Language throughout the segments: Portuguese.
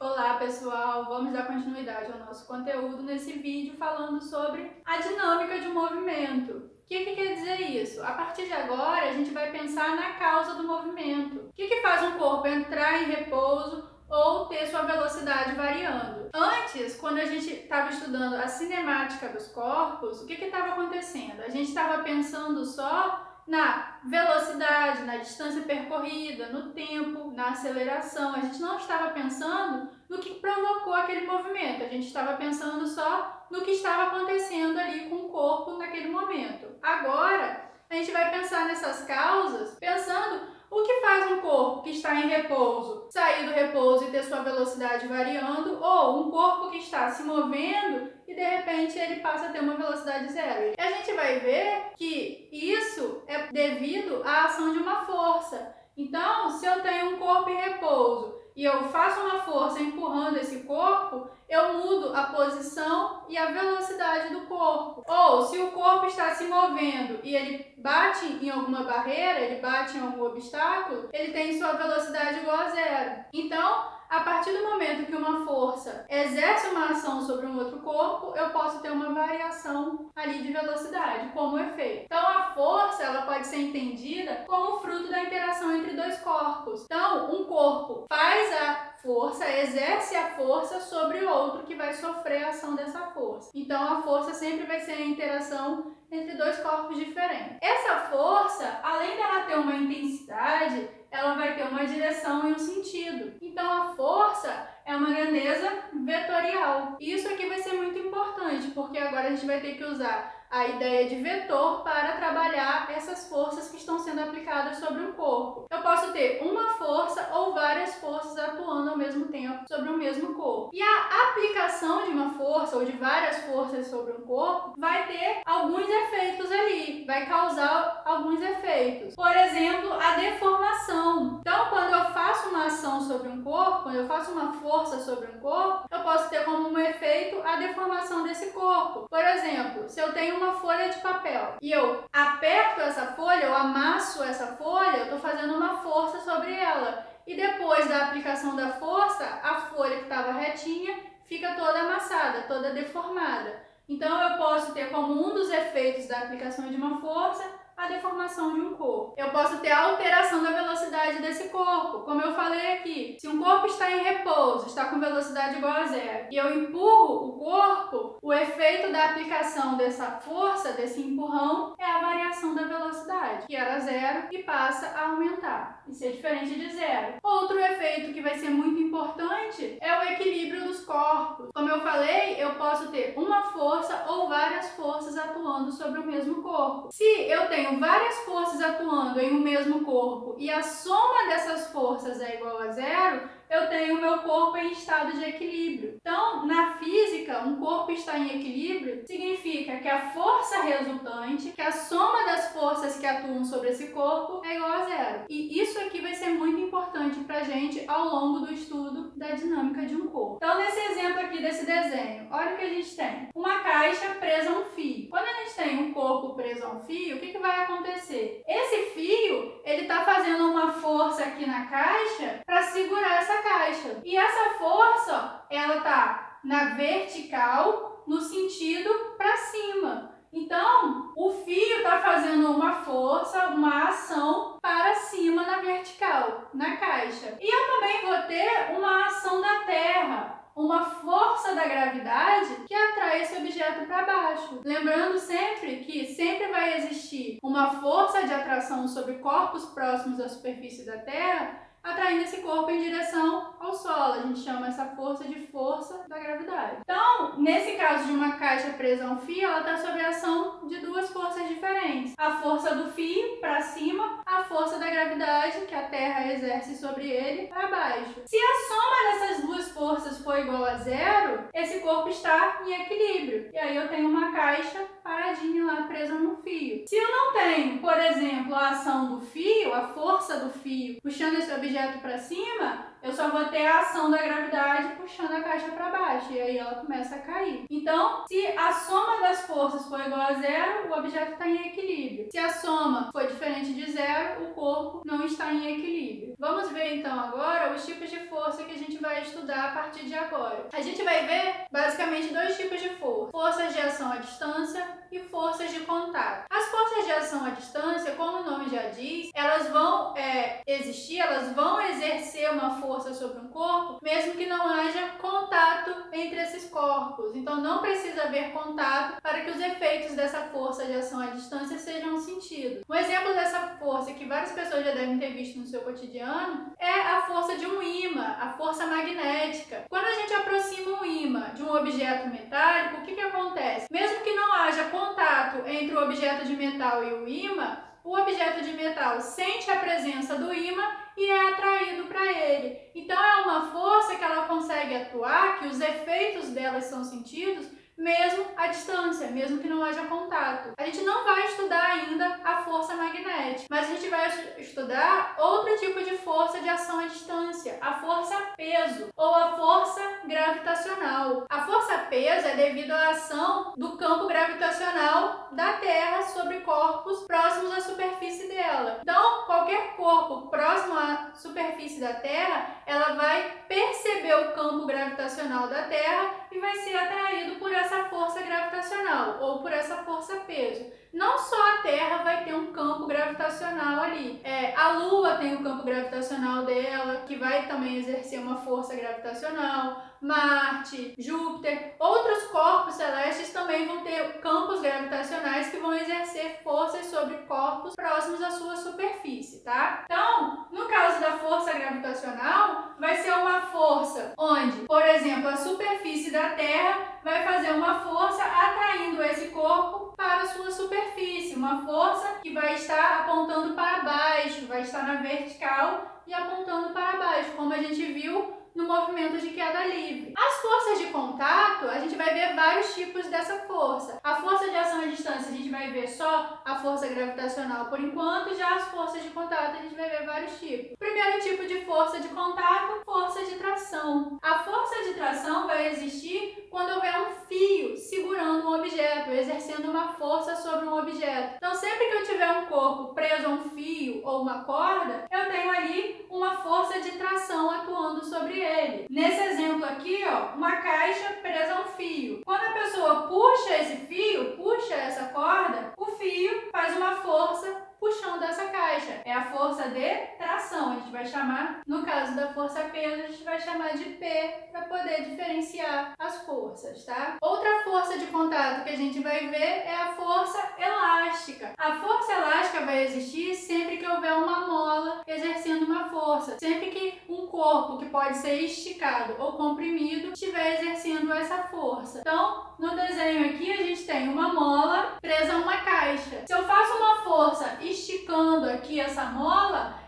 Olá pessoal, vamos dar continuidade ao nosso conteúdo nesse vídeo falando sobre a dinâmica de um movimento. O que quer dizer isso? A partir de agora a gente vai pensar na causa do movimento. O que faz um corpo entrar em repouso ou ter sua velocidade variando? Antes, quando a gente estava estudando a cinemática dos corpos, o que estava acontecendo? A gente estava pensando só na velocidade, na distância percorrida, no tempo, na aceleração. A gente não estava pensando no que provocou aquele movimento, a gente estava pensando só no que estava acontecendo ali com o corpo naquele momento. Agora, a gente vai pensar nessas causas, pensando o que faz um corpo que está em repouso sair do repouso e ter sua velocidade variando, ou um corpo que está se movendo e de repente ele passa a ter uma velocidade zero. E a gente vai ver que isso é devido à ação de uma força. Então, se eu tenho um corpo em repouso e eu faço uma força empurrando esse corpo, eu mudo a posição e a velocidade do corpo. Ou se o corpo está se movendo e ele bate em alguma barreira, ele bate em algum obstáculo, ele tem sua velocidade igual a zero. Então, a partir do momento que uma força exerce uma ação sobre um outro corpo, eu posso ter uma variação ali de velocidade, como efeito. Então, a força ela pode ser entendida como fruto da interação entre dois corpos. Então, um corpo faz a força, exerce a força sobre o outro que vai sofrer a ação dessa força. Então, a força sempre vai ser a interação entre dois corpos diferentes. Essa força, além dela ter uma intensidade, ela vai ter uma direção e um sentido. Então, a força é uma grandeza vetorial. E isso aqui vai ser muito importante, porque agora a gente vai ter que usar a ideia de vetor para trabalhar essas forças que estão sendo aplicadas sobre um corpo. Eu posso ter uma força ou várias forças atuando ao mesmo tempo sobre o mesmo corpo. E a aplicação de uma força ou de várias forças sobre um corpo vai ter alguns efeitos ali, vai causar alguns efeitos. Por exemplo, a deformação. Então, quando eu faço uma ação sobre um corpo, quando eu faço uma força sobre um corpo, eu posso ter como um efeito a deformação desse corpo. Por exemplo, se eu tenho uma folha de papel e eu aperto essa folha, eu amasso essa folha, eu estou fazendo uma força sobre ela. E depois da aplicação da força, a folha que estava retinha fica toda amassada, toda deformada. Então, eu posso ter como um dos efeitos da aplicação de uma força a deformação de um corpo. Eu posso ter a alteração da velocidade desse corpo. Como eu falei aqui, se um corpo está em repouso, está com velocidade igual a zero, e eu empurro o corpo, o efeito da aplicação dessa força, desse empurrão, é a variação da velocidade, que era zero e passa a aumentar. Isso é diferente de zero. Outro efeito que vai ser muito importante é o equilíbrio dos corpos. Como eu falei, eu posso ter uma força ou várias forças atuando sobre o mesmo corpo. Se eu tenho várias forças atuando em um mesmo corpo e a soma dessas forças é igual a zero, eu tenho o meu corpo em estado de equilíbrio. Então, na física, um corpo estar em equilíbrio significa que a força resultante, que a soma das forças que atuam sobre esse corpo é igual a zero. E isso aqui vai ser muito importante pra gente ao longo do estudo da dinâmica de um corpo. Então, nesse exemplo aqui desse desenho, olha o que a gente tem. Uma caixa presa a um fio. Quando a gente tem um corpo preso a um fio, o que vai acontecer? Esse fio, ele está fazendo uma força aqui na caixa para segurar essa caixa. E essa força, ela tá na vertical, no sentido para cima. Então, o fio está fazendo uma força, uma ação para cima na vertical, na caixa. E eu também vou ter uma ação da Terra, uma força da gravidade que atrai esse objeto para baixo. Lembrando sempre que sempre vai existir uma força de atração sobre corpos próximos à superfície da Terra, atraindo esse corpo em direção ao solo. A gente chama essa força de força da gravidade. Então, nesse caso de uma caixa presa a um fio, ela está sob a ação de duas forças diferentes. A força do fio para cima, a força da gravidade que a Terra exerce sobre ele para baixo. Se a soma dessas duas forças for igual a zero, esse corpo está em equilíbrio. E aí eu tenho uma caixa paradinha lá presa num fio. Se eu não tenho, por exemplo, a ação do fio, a força do fio puxando esse objeto para cima, eu só vou ter a ação da gravidade puxando a caixa para baixo, e aí ela começa a cair. Então, se a soma das forças for igual a zero, o objeto está em equilíbrio. Se a soma for diferente de zero, o corpo não está em equilíbrio. Vamos ver então agora os tipos de força que a gente vai estudar a partir de agora. A gente vai ver basicamente dois tipos de força: forças de ação à distância e forças de contato. As forças de ação à distância, como o nome já diz, elas vão existir, elas vão exercer uma força sobre um corpo, mesmo que não haja contato entre esses corpos. Então não precisa haver contato para que os efeitos dessa força de ação à distância sejam sentidos. Um exemplo dessa força que várias pessoas já devem ter visto no seu cotidiano é a força de um ímã, a força magnética. Quando a gente aproxima um ímã de um objeto metálico, o que acontece? Mesmo que não haja contato entre o objeto de metal e o ímã, o objeto de metal sente a presença do ímã e é atraído para ele. Então é uma força que ela consegue atuar, que os efeitos delas são sentidos mesmo à distância, mesmo que não haja contato. A gente não vai estudar ainda a força magnética, mas a gente vai estudar outro tipo de força de ação à distância, a força peso ou a força gravitacional. A força peso é devido à ação do campo gravitacional da Terra sobre corpos próximos à superfície dela. Então, qualquer corpo próximo à superfície da Terra, ela vai perceber o campo gravitacional da Terra e vai ser atraído por essa força gravitacional ou por essa força peso. Não só a Terra vai ter um campo gravitacional ali. A Lua tem o campo gravitacional dela, que vai também exercer uma força gravitacional. Marte, Júpiter, outros corpos celestes também vão ter campos gravitacionais que vão exercer forças sobre corpos próximos à sua superfície, tá? Então, no caso da força gravitacional, vai ser uma força onde, por exemplo, a superfície da Terra vai fazer uma força atraindo esse corpo para a sua superfície, uma força que vai estar apontando para baixo, vai estar na vertical e apontando para baixo, como a gente viu no movimento de queda livre. As forças de contato, a gente vai ver vários tipos dessa força. A força de ação à distância, a gente vai ver só a força gravitacional por enquanto, já as forças de contato, a gente vai ver vários tipos. O primeiro tipo de força de contato, força de tração. A força de tração vai existir quando houver um fio segurando um objeto, exercendo uma força sobre um objeto. Então, sempre que eu tiver um corpo preso a um fio ou uma corda, eu tenho ali uma força de tração atuando sobre ele. Nesse exemplo aqui, ó, uma caixa presa a um fio. Quando a pessoa puxa esse fio, puxa essa corda, o fio faz uma força puxando essa caixa. É a força de tração. A gente vai chamar, no caso da força peso, a gente vai chamar de P para poder diferenciar as forças, tá? Outra força de contato que a gente vai ver é a força elástica. A força elástica vai existir sempre que houver uma mola exercendo uma força. Sempre que um corpo que pode ser esticado ou comprimido estiver exercendo essa força. Então, no desenho aqui a gente tem uma mola presa a uma caixa. Se eu faço uma força esticando aqui essa mola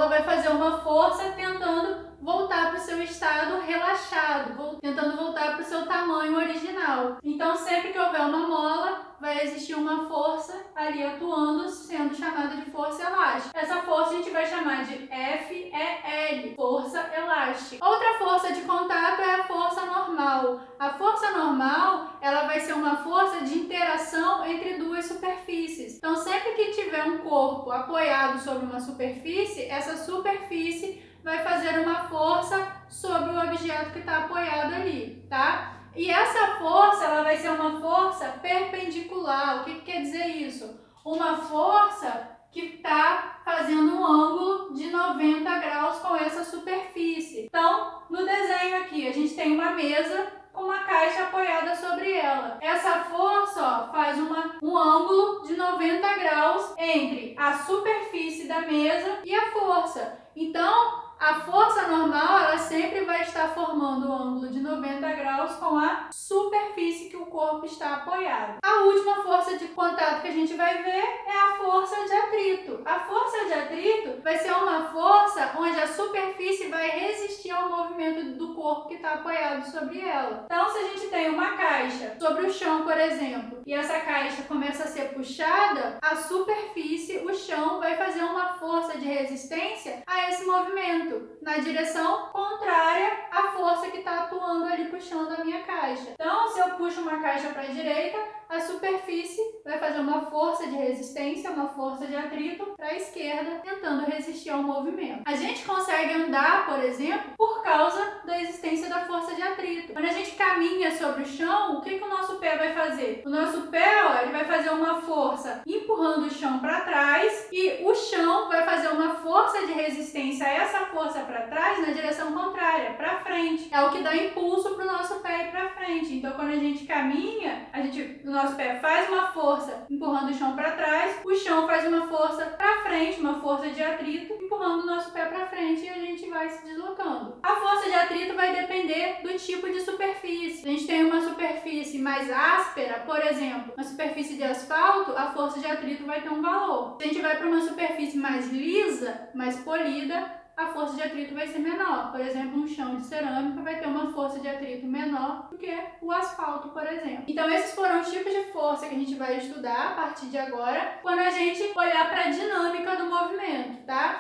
vai fazer uma força tentando voltar para o seu estado relaxado, tentando voltar para o seu tamanho original. Então, sempre que houver uma mola, vai existir uma força ali atuando, sendo chamada de força elástica. Essa força a gente vai chamar de FEL, força elástica. Outra força de contato é a força normal. A força normal, ela vai ser uma força de interação entre duas superfícies. Então, sempre que tiver um corpo apoiado sobre uma superfície, essa superfície vai fazer uma força sobre o objeto que está apoiado ali, tá? E essa força, ela vai ser uma força perpendicular. O que quer dizer isso? Uma força que está fazendo um ângulo de 90 graus com essa superfície. Então, no desenho aqui, a gente tem uma mesa com uma caixa apoiada sobre ela. Essa força, ó, faz um ângulo de 90 graus entre a superfície da mesa e a força. Então, a força normal, ela sempre vai estar formando o ângulo de 90 graus com a superfície que o corpo está apoiado. A última força de contato que a gente vai ver é a força de atrito. A força de atrito vai ser uma força onde a superfície vai resistir ao movimento do corpo que está apoiado sobre ela. Então, se a gente tem uma caixa sobre o chão, por exemplo, e essa caixa começa a ser puxada, a superfície, o chão, vai fazer uma força de resistência a esse movimento na direção contrária à força que está atuando ali puxando a minha caixa. Então, se eu puxo uma caixa para a direita, a superfície vai fazer uma força de resistência, uma força de atrito para a esquerda, tentando resistir ao movimento. A gente consegue andar, por exemplo, por causa da existência da força de atrito. Quando a gente caminha sobre o chão, o que o nosso pé vai fazer? O nosso pé, ó, ele vai fazer uma força empurrando o chão para trás e o chão vai fazer uma força de resistência a essa força para trás na direção contrária, para frente. É o que dá impulso para o nosso pé ir para frente. Então, quando a gente caminha, o nosso pé faz uma força empurrando o chão para trás, o chão faz uma força para frente, uma força de atrito, empurrando o nosso pé para frente e a gente vai se deslocando. A força de atrito vai depender do tipo de superfície. Se a gente tem uma superfície mais áspera, por exemplo, uma superfície de asfalto, a força de atrito vai ter um valor. Se a gente vai para uma superfície mais lisa, mais polida, a força de atrito vai ser menor. Por exemplo, um chão de cerâmica vai ter uma força de atrito menor do que o asfalto, por exemplo. Então, esses foram os tipos de força que a gente vai estudar a partir de agora, quando a gente olhar para a dinâmica do movimento, tá?